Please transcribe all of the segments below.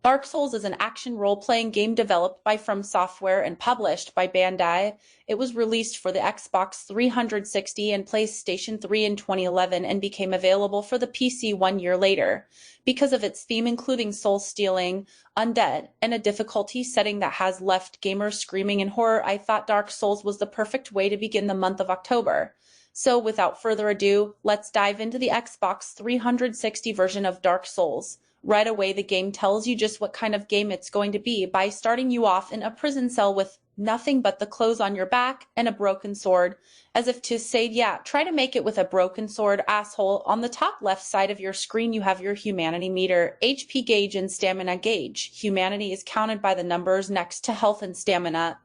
Dark Souls is an action role-playing game developed by From Software and published by Bandai. It was released for the Xbox 360 and PlayStation 3 in 2011 and became available for the PC 1 year later. Because of its theme including soul-stealing, undead, and a difficulty setting that has left gamers screaming in horror, I thought Dark Souls was the perfect way to begin the month of October. So without further ado, let's dive into the Xbox 360 version of Dark Souls. Right away, the game tells you just what kind of game it's going to be by starting you off in a prison cell with nothing but the clothes on your back and a broken sword, as if to say, yeah, try to make it with a broken sword, asshole. On the top left side of your screen, you have your humanity meter, HP gauge, and stamina gauge. Humanity is counted by the numbers next to health and stamina.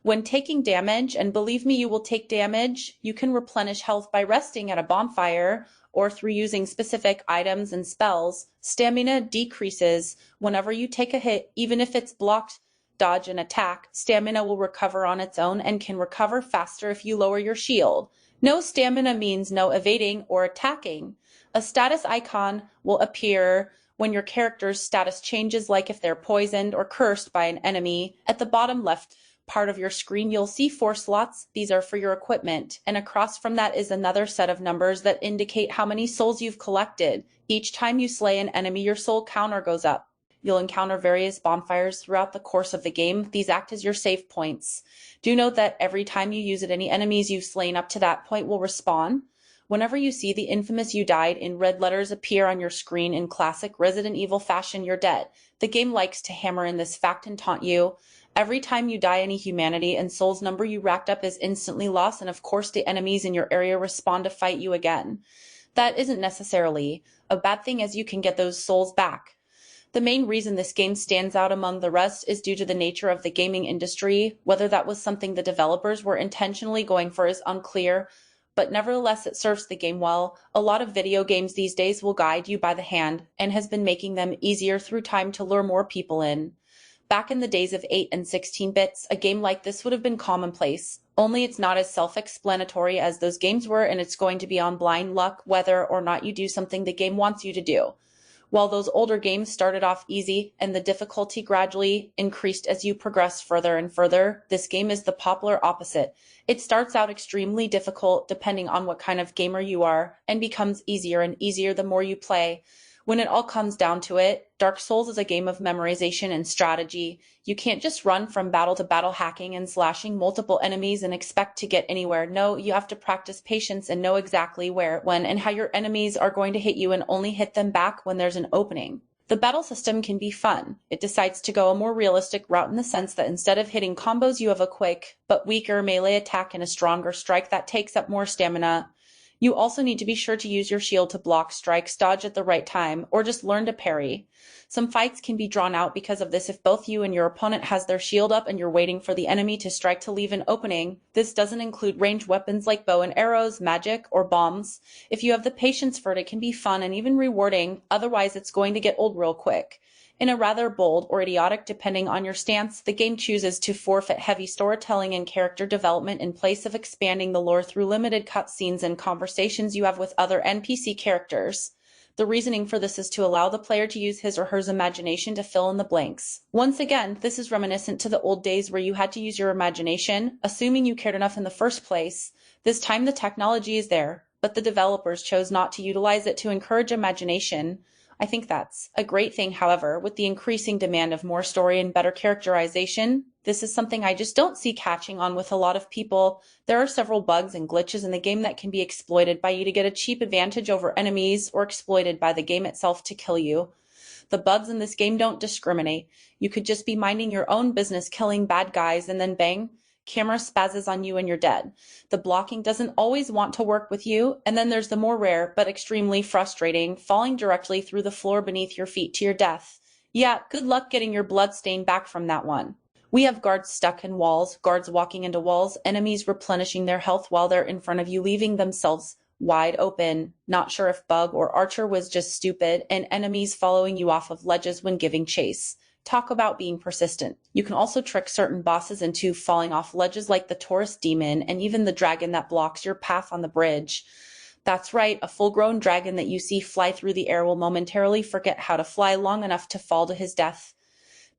When taking damage, and believe me, you will take damage, you can replenish health by resting at a bonfire or through using specific items and spells. Stamina decreases whenever you take a hit, even if it's blocked, dodge, and attack. Stamina will recover on its own and can recover faster if you lower your shield. No stamina means no evading or attacking. A status icon will appear when your character's status changes, like if they're poisoned or cursed by an enemy. At the bottom left part of your screen, you'll see 4 slots. These are for your equipment, and across from that is another set of numbers that indicate how many souls you've collected. Each time you slay an enemy, your soul counter goes up. You'll encounter various bonfires throughout the course of the game. These act as your save points. Do note that every time you use it, any enemies you've slain up to that point will respawn. Whenever you see the infamous "you died" in red letters appear on your screen in classic Resident Evil fashion, you're dead. The game likes to hammer in this fact and taunt you. Every time you die, any humanity and souls number you racked up is instantly lost, and of course the enemies in your area respawn to fight you again. That isn't necessarily a bad thing, as you can get those souls back. The main reason this game stands out among the rest is due to the nature of the gaming industry. Whether that was something the developers were intentionally going for is unclear, but nevertheless it serves the game well. A lot of video games these days will guide you by the hand and has been making them easier through time to lure more people in. Back in the days of 8 and 16 bits, a game like this would have been commonplace, only it's not as self-explanatory as those games were, and it's going to be on blind luck whether or not you do something the game wants you to do. While those older games started off easy and the difficulty gradually increased as you progress further and further, this game is the polar opposite. It starts out extremely difficult depending on what kind of gamer you are, and becomes easier and easier the more you play. When it all comes down to it, Dark Souls is a game of memorization and strategy. You can't just run from battle to battle hacking and slashing multiple enemies and expect to get anywhere. No, you have to practice patience and know exactly where, when, and how your enemies are going to hit you, and only hit them back when there's an opening. The battle system can be fun. It decides to go a more realistic route in the sense that instead of hitting combos, you have a quick but weaker melee attack and a stronger strike that takes up more stamina. You also need to be sure to use your shield to block strikes, dodge at the right time, or just learn to parry. Some fights can be drawn out because of this if both you and your opponent has their shield up and you're waiting for the enemy to strike to leave an opening. This doesn't include ranged weapons like bow and arrows, magic, or bombs. If you have the patience for it, it can be fun and even rewarding, otherwise it's going to get old real quick. In a rather bold or idiotic, depending on your stance, the game chooses to forfeit heavy storytelling and character development in place of expanding the lore through limited cutscenes and conversations you have with other NPC characters. The reasoning for this is to allow the player to use his or her imagination to fill in the blanks. Once again, this is reminiscent to the old days where you had to use your imagination, assuming you cared enough in the first place. This time the technology is there, but the developers chose not to utilize it to encourage imagination. I think that's a great thing. However, with the increasing demand of more story and better characterization, this is something I just don't see catching on with a lot of people. There are several bugs and glitches in the game that can be exploited by you to get a cheap advantage over enemies, or exploited by the game itself to kill you. The bugs in this game don't discriminate. You could just be minding your own business killing bad guys, and then bang, camera spazzes on you and you're dead. The blocking doesn't always want to work with you, and then there's the more rare but extremely frustrating falling directly through the floor beneath your feet to your death. Yeah, good luck getting your blood stain back from that one. We have guards stuck in walls, guards walking into walls, enemies replenishing their health while they're in front of you, leaving themselves wide open, not sure if bug or archer was just stupid, and enemies following you off of ledges when giving chase. Talk about being persistent. You can also trick certain bosses into falling off ledges, like the Taurus demon and even the dragon that blocks your path on the bridge. That's right, a full-grown dragon that you see fly through the air will momentarily forget how to fly long enough to fall to his death.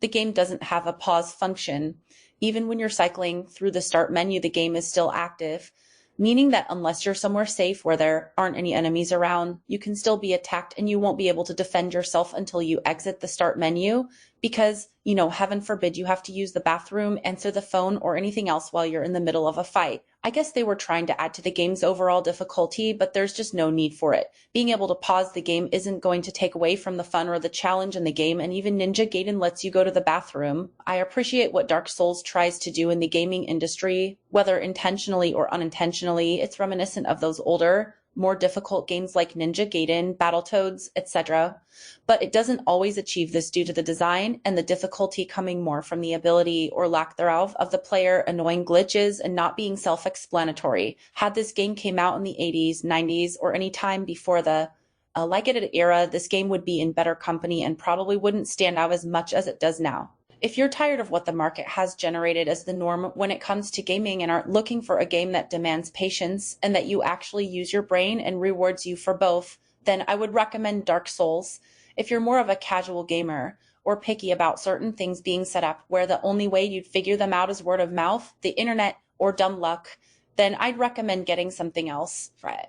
the game doesn't have a pause function. Even when you're cycling through the start menu, the game is still active, meaning that unless you're somewhere safe where there aren't any enemies around, you can still be attacked and you won't be able to defend yourself until you exit the start menu because, heaven forbid you have to use the bathroom, answer the phone, or anything else while you're in the middle of a fight. I guess they were trying to add to the game's overall difficulty, but there's just no need for it. Being able to pause the game isn't going to take away from the fun or the challenge in the game, and even Ninja Gaiden lets you go to the bathroom. I appreciate what Dark Souls tries to do in the gaming industry, whether intentionally or unintentionally. It's reminiscent of those older, more difficult games like Ninja Gaiden, Battletoads, etc. But it doesn't always achieve this due to the design and the difficulty coming more from the ability or lack thereof of the player, annoying glitches, and not being self-explanatory. Had this game came out in the 80s, 90s, or any time before the like it era, this game would be in better company and probably wouldn't stand out as much as it does now. If you're tired of what the market has generated as the norm when it comes to gaming and are looking for a game that demands patience and that you actually use your brain and rewards you for both, then I would recommend Dark Souls. If you're more of a casual gamer or picky about certain things being set up where the only way you'd figure them out is word of mouth, the internet, or dumb luck, then I'd recommend getting something else. Right.